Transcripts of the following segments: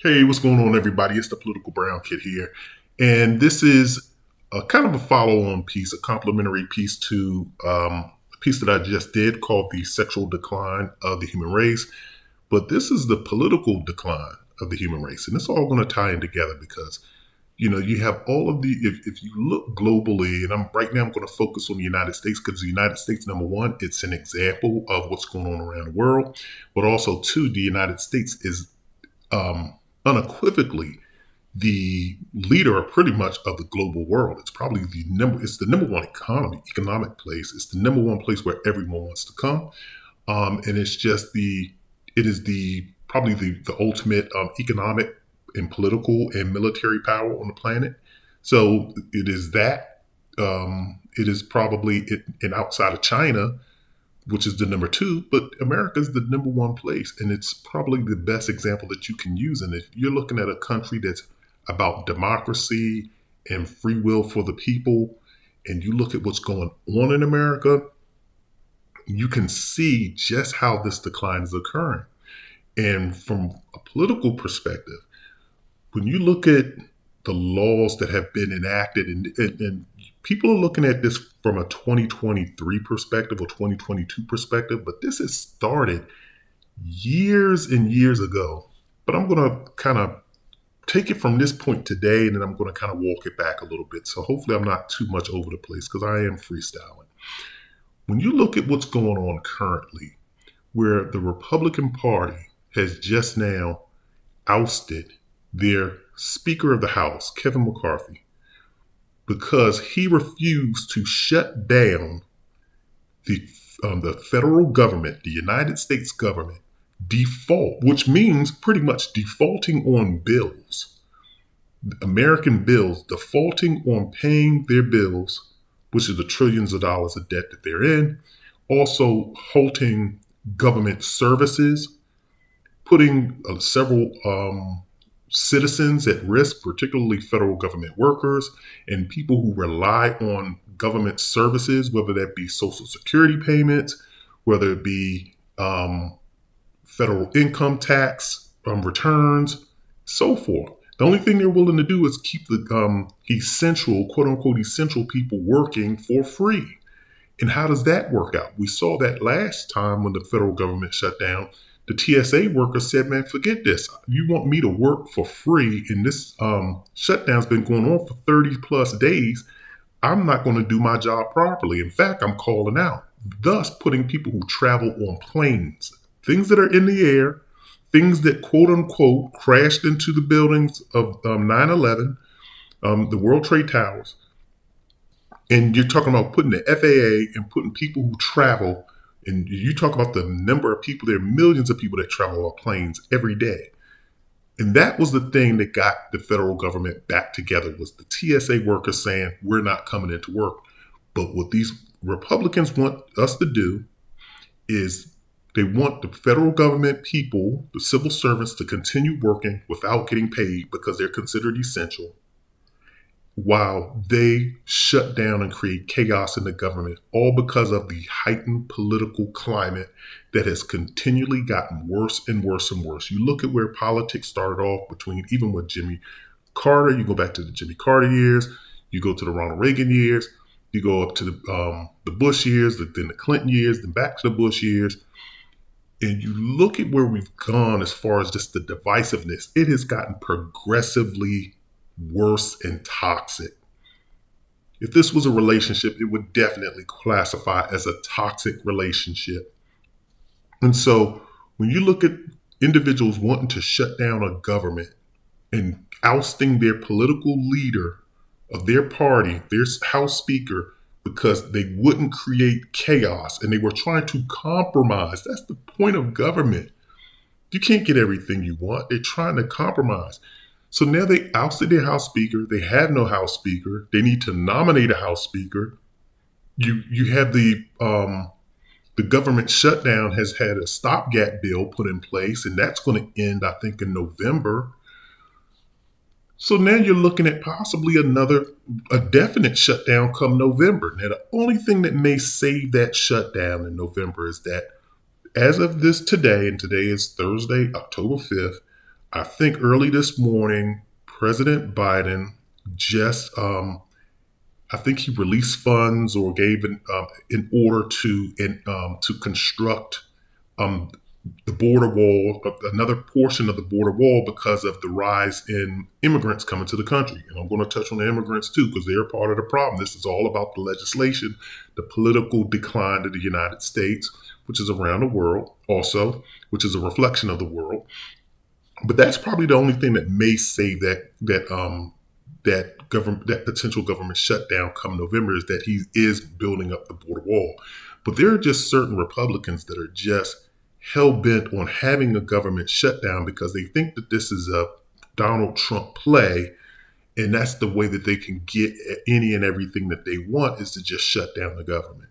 Hey, what's going on, everybody? It's the Political Brown Kid here. And this is a kind of a follow on piece, a complementary piece to a piece that I just did called The Sexual Decline of the Human Race. But this is the political decline of the human race. And it's all going to tie in together because, you have all of if you look globally, and I'm going to focus on the United States because the United States, number one, it's an example of what's going on around the world. But also, two, the United States is um, unequivocally the leader pretty much of the global world. It's the number one economic place. It's the number one place where everyone wants to come. And it is probably the ultimate economic and political and military power on the planet. So it is that. It is probably and outside of China, which is the number two, but America is the number one place. And it's probably the best example that you can use. And if you're looking at a country that's about democracy and free will for the people, and you look at what's going on in America, you can see just how this decline is occurring. And from a political perspective, when you look at the laws that have been enacted, and people are looking at this from a 2023 perspective or 2022 perspective, but this has started years and years ago. But I'm going to kind of take it from this point today, and then I'm going to kind of walk it back a little bit. So hopefully I'm not too much over the place because I am freestyling. When you look at what's going on currently, where the Republican Party has just now ousted their Speaker of the House, Kevin McCarthy, because he refused to shut down the federal government, the United States government, default, which means pretty much defaulting on bills, American bills, defaulting on paying their bills, which is the trillions of dollars of debt that they're in, also halting government services, putting several citizens at risk, particularly federal government workers and people who rely on government services, whether that be Social Security payments, whether it be federal income tax returns, so forth. The only thing they're willing to do is keep the essential, quote unquote, essential people working for free. And how does that work out? We saw that last time when the federal government shut down. The TSA workers said, man, forget this. You want me to work for free, and this shutdown's been going on for 30 plus days. I'm not going to do my job properly. In fact, I'm calling out, thus putting people who travel on planes, things that are in the air, things that, quote unquote, crashed into the buildings of 9/11, the World Trade Towers. And you're talking about putting the FAA and putting people who travel, and you talk about the number of people, there are millions of people that travel on planes every day. And that was the thing that got the federal government back together, was the TSA workers saying, we're not coming into work. But what these Republicans want us to do is they want the federal government people, the civil servants, to continue working without getting paid because they're considered essential, while they shut down and create chaos in the government, all because of the heightened political climate that has continually gotten worse and worse and worse. You look at where politics started off between, even with Jimmy Carter, you go back to the Jimmy Carter years, you go to the Ronald Reagan years, you go up to the Bush years, then the Clinton years, then back to the Bush years. And you look at where we've gone as far as just the divisiveness, it has gotten progressively worse and toxic. If this was a relationship, it would definitely classify as a toxic relationship. And so when you look at individuals wanting to shut down a government and ousting their political leader of their party, their House Speaker, because they wouldn't create chaos and they were trying to compromise. That's the point of government. You can't get everything you want. They're trying to compromise. So now they ousted their House Speaker. They have no House Speaker. They need to nominate a House Speaker. You have the government shutdown has had a stopgap bill put in place, and that's going to end, I think, in November. So now you're looking at possibly a definite shutdown come November. Now, the only thing that may save that shutdown in November is that as of this today, and today is Thursday, October 5th, I think early this morning, President Biden just, I think he released funds or gave in order to construct um, the border wall, another portion of the border wall, because of the rise in immigrants coming to the country. And I'm going to touch on the immigrants too, because they're part of the problem. This is all about the legislation, the political decline of the United States, which is around the world also, which is a reflection of the world. But that's probably the only thing that may save that potential government shutdown come November, is that he is building up the border wall. But there are just certain Republicans that are just hell bent on having a government shutdown because they think that this is a Donald Trump play, and that's the way that they can get any and everything that they want, is to just shut down the government.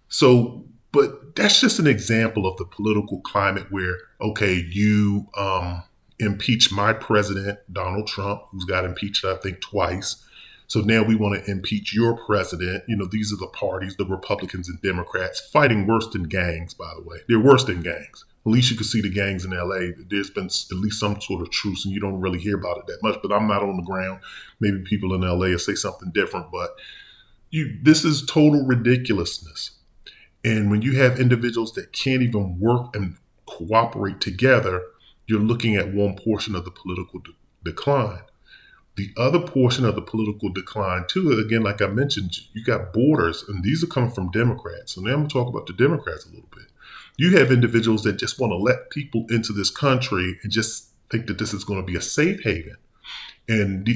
So, but that's just an example of the political climate where, okay, you impeach my president, Donald Trump, who's got impeached, I think, twice. So now we want to impeach your president. You know, these are the parties, the Republicans and Democrats, fighting worse than gangs, by the way. They're worse than gangs. At least you can see the gangs in LA. There's been at least some sort of truce, and you don't really hear about it that much. But I'm not on the ground. Maybe people in LA will say something different. But this is total ridiculousness. And when you have individuals that can't even work and cooperate together, you're looking at one portion of the political decline. The other portion of the political decline, too, again, like I mentioned, you got borders, and these are coming from Democrats. So now I'm going to talk about the Democrats a little bit. You have individuals that just want to let people into this country and just think that this is going to be a safe haven. And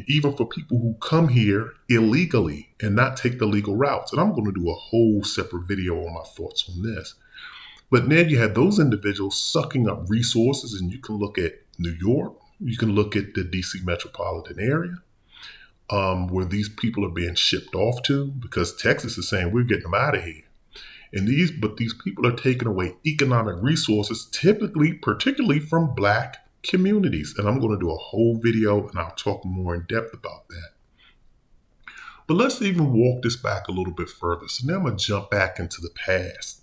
even for people who come here illegally and not take the legal routes. And I'm going to do a whole separate video on my thoughts on this. But now you have those individuals sucking up resources, and you can look at New York, you can look at the DC metropolitan area, where these people are being shipped off to, because Texas is saying we're getting them out of here. But these people are taking away economic resources, typically, particularly from Black communities. And I'm going to do a whole video and I'll talk more in depth about that. But let's even walk this back a little bit further. So now I'm going to jump back into the past,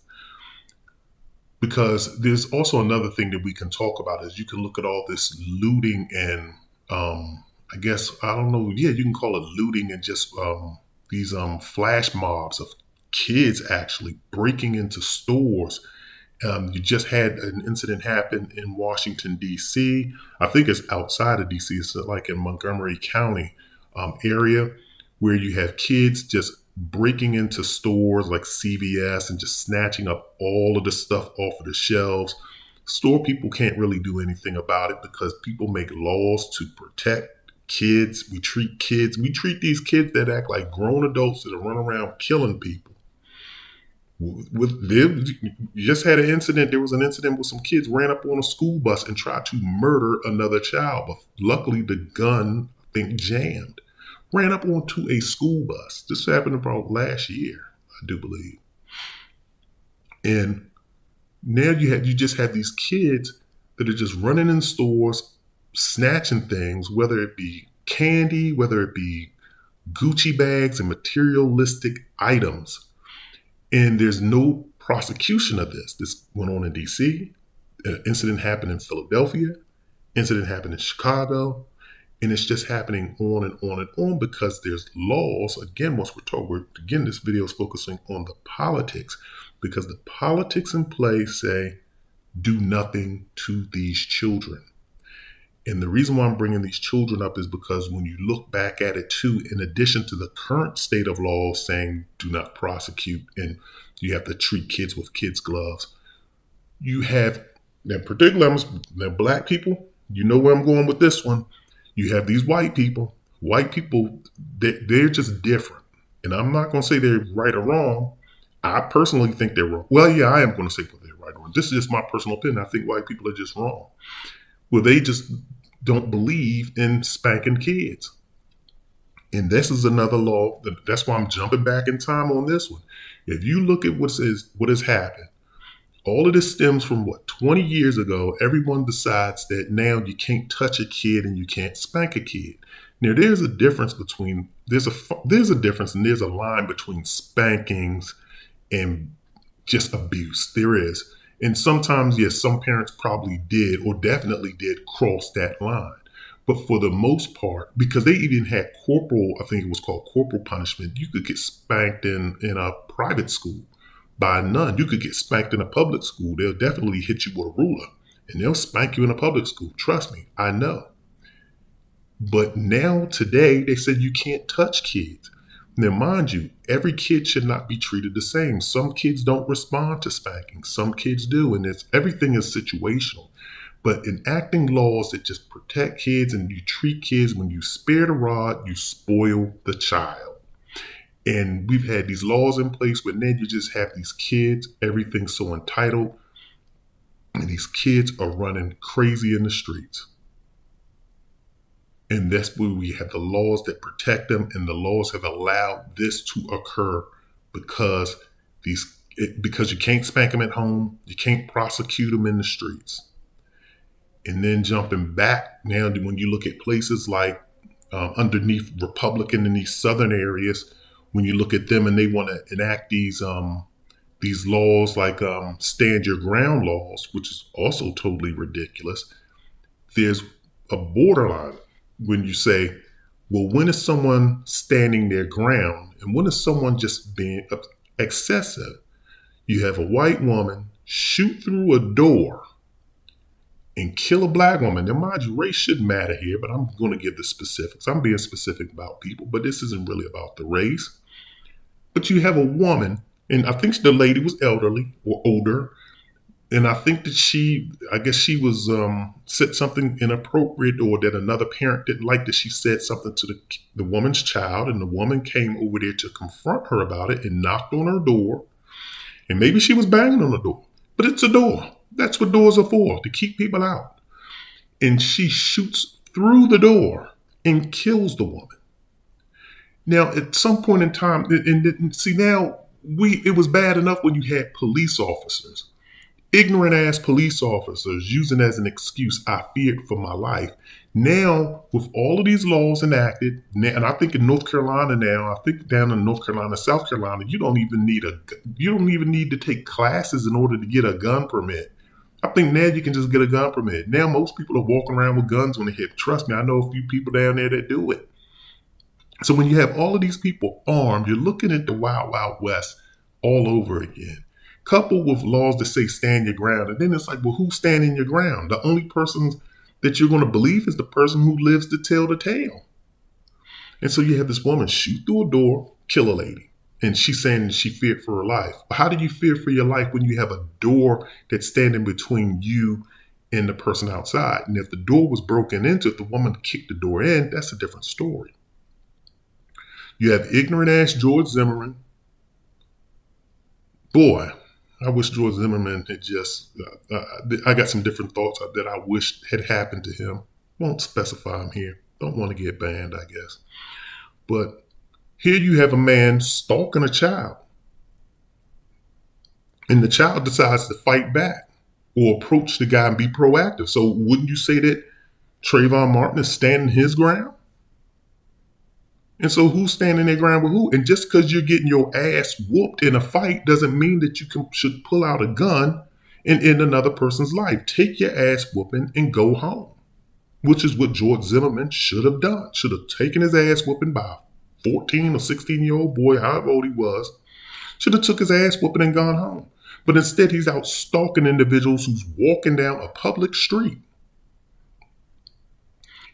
because there's also another thing that we can talk about is you can look at all this looting and I guess, I don't know, yeah, you can call it looting, and just these flash mobs of kids actually breaking into stores. You just had an incident happen in Washington, D.C. I think it's outside of D.C. It's like in Montgomery County area, where you have kids just breaking into stores like CVS and just snatching up all of the stuff off of the shelves. Store people can't really do anything about it because people make laws to protect kids. We treat these kids that act like grown adults that are running around killing people. You just had an incident. There was an incident where some kids ran up on a school bus and tried to murder another child, but luckily the gun, I think, jammed. Ran up onto a school bus. This happened about last year, I do believe. And now you just have these kids that are just running in stores, snatching things, whether it be candy, whether it be Gucci bags and materialistic items. And there's no prosecution of this. This went on in D.C. An incident happened in Philadelphia. Incident happened in Chicago. And it's just happening on and on and on because there's laws. Again, this video is focusing on the politics, because the politics in play say do nothing to these children. And the reason why I'm bringing these children up is because when you look back at it too, in addition to the current state of law saying do not prosecute and you have to treat kids with kids' gloves, you have, in particular, now Black people, you know where I'm going with this one. You have these white people. White people, they're just different. And I'm not going to say they're right or wrong. I personally think they're wrong. Well, yeah, I am going to say they're right or wrong. This is just my personal opinion. I think white people are just wrong. Well, they just don't believe in spanking kids. And this is another law. That's why I'm jumping back in time on this one. If you look at what has happened, all of this stems from 20 years ago. Everyone decides that now you can't touch a kid and you can't spank a kid. Now there's a difference and there's a line between spankings and just abuse. There is. And sometimes, yes, some parents probably did or definitely did cross that line. But for the most part, because they even had corporal, I think it was called corporal punishment, you could get spanked in a private school by a nun. You could get spanked in a public school. They'll definitely hit you with a ruler and they'll spank you in a public school. Trust me, I know. But now, today, they said you can't touch kids. Now, mind you, every kid should not be treated the same. Some kids don't respond to spanking, some kids do, and everything is situational. But enacting laws that just protect kids and you treat kids, when you spare the rod, you spoil the child. And we've had these laws in place, but then you just have these kids, everything's so entitled, and these kids are running crazy in the streets. And that's where we have the laws that protect them, and the laws have allowed this to occur because because you can't spank them at home, you can't prosecute them in the streets. And then jumping back now, when you look at places like underneath Republican in these southern areas, when you look at them and they want to enact these laws like stand your ground laws, which is also totally ridiculous. There's a borderline when you say, well, when is someone standing their ground and when is someone just being excessive? You have a white woman shoot through a door and kill a black woman. Now, mind you, race shouldn't matter here, but I'm going to give the specifics. I'm being specific about people, but this isn't really about the race. But you have a woman, and I think the lady was elderly or older, and I think that I guess she was said something inappropriate or that another parent didn't like, that she said something to the woman's child, and the woman came over there to confront her about it and knocked on her door. And maybe she was banging on the door, but it's a door. That's what doors are for, to keep people out. And she shoots through the door and kills the woman. Now, at some point in time, and see now, it was bad enough when you had police officers, ignorant ass police officers using as an excuse, I feared for my life. Now, with all of these laws enacted, and I think in North Carolina now, I think down in North Carolina, South Carolina, you don't even need to take classes in order to get a gun permit. I think now you can just get a gun permit. Now most people are walking around with guns on their hip. Trust me, I know a few people down there that do it. So when you have all of these people armed, you're looking at the Wild Wild West all over again. Coupled with laws that say stand your ground. And then it's like, well, who's standing your ground? The only person that you're going to believe is the person who lives to tell the tale. And so you have this woman shoot through a door, kill a lady. And she's saying she feared for her life. How do you fear for your life when you have a door that's standing between you and the person outside? And if the door was broken into, if the woman kicked the door in, that's a different story. You have ignorant ass George Zimmerman. Boy, I wish George Zimmerman had just, I got some different thoughts that I wish had happened to him. Won't specify him here. Don't want to get banned, I guess. But here you have a man stalking a child. And the child decides to fight back or approach the guy and be proactive. So wouldn't you say that Trayvon Martin is standing his ground? And so who's standing their ground with who? And just because you're getting your ass whooped in a fight doesn't mean that you should pull out a gun and end another person's life. Take your ass whooping and go home, which is what George Zimmerman should have done. Should have taken his ass whooping by a 14 or 16-year-old boy, however old he was. Should have took his ass whooping and gone home. But instead, he's out stalking individuals who's walking down a public street.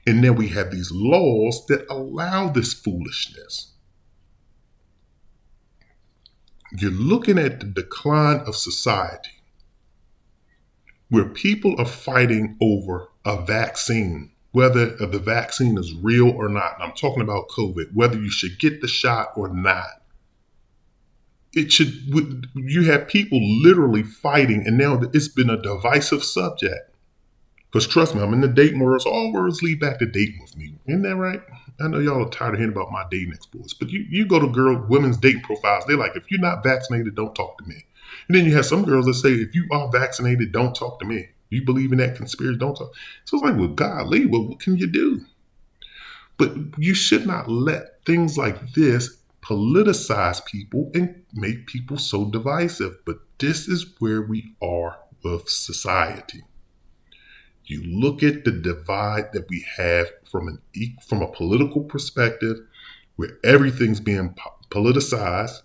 And then we have these laws that allow this foolishness. You're looking at the decline of society where people are fighting over a vaccine, whether the vaccine is real or not. And I'm talking about COVID, whether you should get the shot or not. You have people literally fighting, and now it's been a divisive subject. Because trust me, I'm in the dating world, so all words lead back to dating with me. Isn't that right? I know y'all are tired of hearing about my dating exploits, but you go to women's dating profiles, they're like, if you're not vaccinated, don't talk to me. And then you have some girls that say, if you are vaccinated, don't talk to me. You believe in that conspiracy, don't talk. So it's like, well, golly, well, what can you do? But you should not let things like this politicize people and make people so divisive. But this is where we are of society. You look at the divide that we have from a political perspective, where everything's being politicized.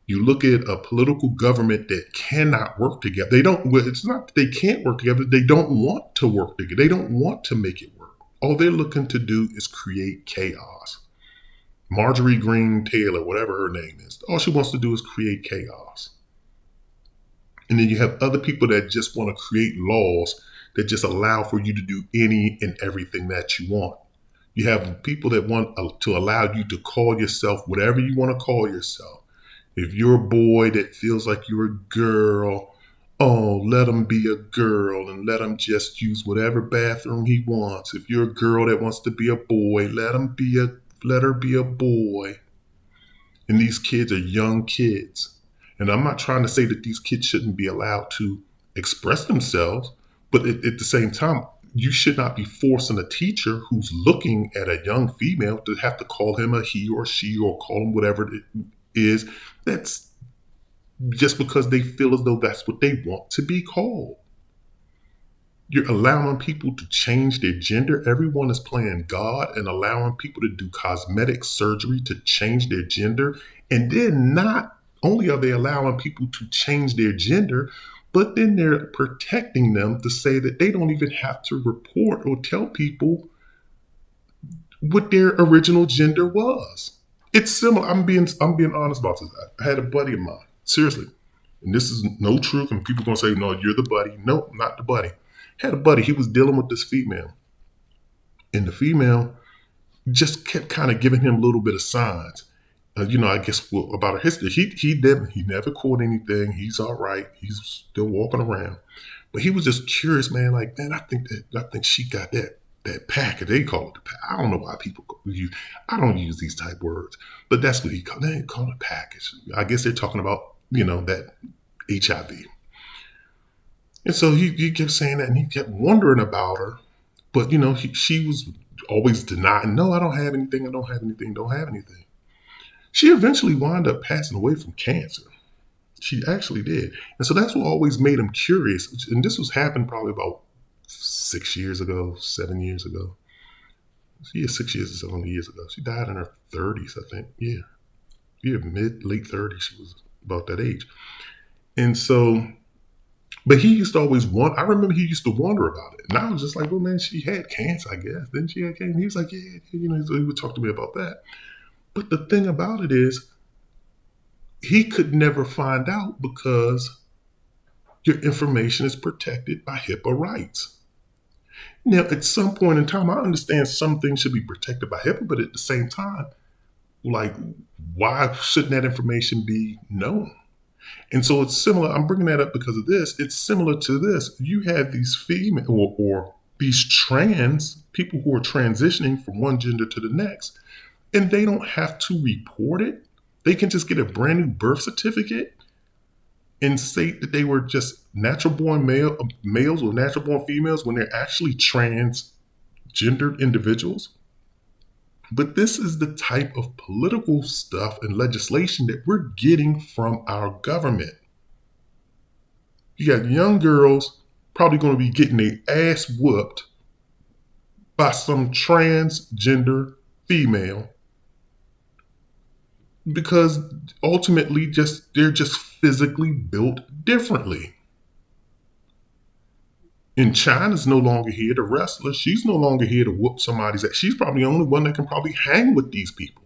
You look at a political government that cannot work together. They don't. Well, it's not that they can't work together. They don't want to work together. They don't want to make it work. All they're looking to do is create chaos. Marjorie Greene Taylor, whatever her name is, all she wants to do is create chaos. And then you have other people that just want to create laws that just allow for you to do any and everything that you want. You have people that want to allow you to call yourself whatever you want to call yourself. If you're a boy that feels like you're a girl, oh, let him be a girl and let him just use whatever bathroom he wants. If you're a girl that wants to be a boy, let her be a boy. And these kids are young kids. And I'm not trying to say that these kids shouldn't be allowed to express themselves, but at the same time, you should not be forcing a teacher who's looking at a young female to have to call him a he or she or call him whatever it is. That's just because they feel as though that's what they want to be called. You're allowing people to change their gender. Everyone is playing God and allowing people to do cosmetic surgery to change their gender. And then not only are they allowing people to change their gender, but then they're protecting them to say that they don't even have to report or tell people what their original gender was. It's similar. I'm being honest about this. I had a buddy of mine, seriously, and this is no truth. And people gonna say, "No, you're the buddy." No, not the buddy. Had a buddy. He was dealing with this female, and the female just kept kind of giving him a little bit of signs. I guess about her history. He never caught anything. He's all right. He's still walking around, but he was just curious, man. Like, man, I think she got that package. They call it the package. I don't know why people use. I don't use these type words, but that's what they call it, package. I guess they're talking about that HIV. And so he kept saying that, and he kept wondering about her, but she was always denying. No, I don't have anything. I don't have anything. Don't have anything. She eventually wound up passing away from cancer. She actually did. And so that's what always made him curious. And this was happened probably about 6 years ago, 7 years ago. Yeah, 6 years or 7 years ago. She died in her 30s, I think. Yeah, late 30s. She was about that age. And so, but he used to always I remember he used to wonder about it. And I was just like, well, man, she had cancer, I guess. Didn't she have cancer? And he was like, yeah, so he would talk to me about that. But the thing about it is, he could never find out because your information is protected by HIPAA rights. Now, at some point in time, I understand some things should be protected by HIPAA, but at the same time, like, why shouldn't that information be known? And so it's similar. I'm bringing that up because of this. It's similar to this. You have these female or these trans people who are transitioning from one gender to the next, and they don't have to report it. They can just get a brand new birth certificate and say that they were just natural born males or natural born females when they're actually transgendered individuals. But this is the type of political stuff and legislation that we're getting from our government. You got young girls probably going to be getting their ass whooped by some transgender female because ultimately they're just physically built differently. And China's no longer here to wrestle. She's no longer here to whoop somebody's ass. She's probably the only one that can probably hang with these people.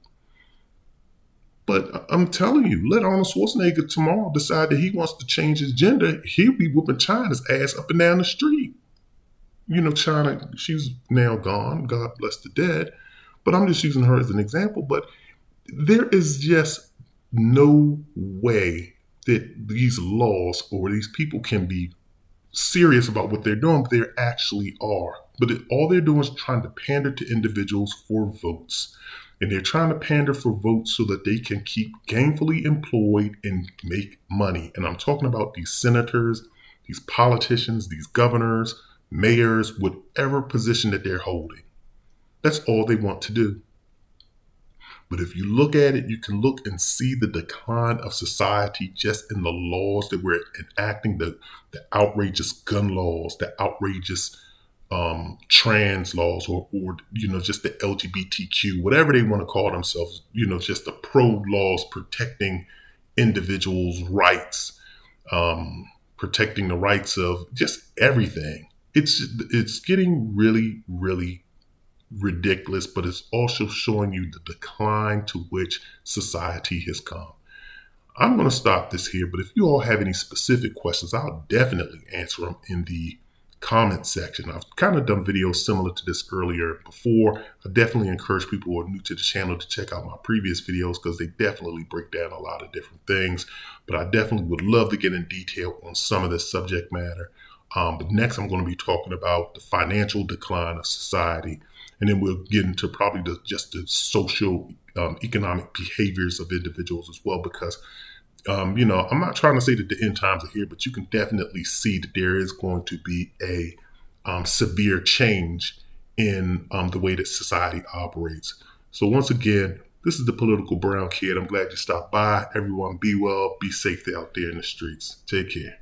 But I'm telling you, let Arnold Schwarzenegger tomorrow decide that he wants to change his gender, he'll be whooping China's ass up and down the street. China, she's now gone. God bless the dead. But I'm just using her as an example. But there is just no way that these laws or these people can be serious about what they're doing, but they actually are. But all they're doing is trying to pander to individuals for votes. And they're trying to pander for votes so that they can keep gainfully employed and make money. And I'm talking about these senators, these politicians, these governors, mayors, whatever position that they're holding. That's all they want to do. But if you look at it, you can look and see the decline of society just in the laws that we're enacting, the outrageous gun laws, the outrageous trans laws, or just the LGBTQ, whatever they want to call themselves, just the pro laws protecting individuals' rights, protecting the rights of just everything. It's getting really, really ridiculous, but it's also showing you the decline to which society has come. I'm going to stop this here, but if you all have any specific questions, I'll definitely answer them in the comment section. I've kind of done videos similar to this earlier before. I definitely encourage people who are new to the channel to check out my previous videos because they definitely break down a lot of different things. But I definitely would love to get in detail on some of this subject matter. But next, I'm going to be talking about the financial decline of society. And then we'll get into probably just the social, economic behaviors of individuals as well, because I'm not trying to say that the end times are here, but you can definitely see that there is going to be a severe change in the way that society operates. So once again, this is the Political Brown Kid. I'm glad you stopped by. Everyone be well, be safe out there in the streets. Take care.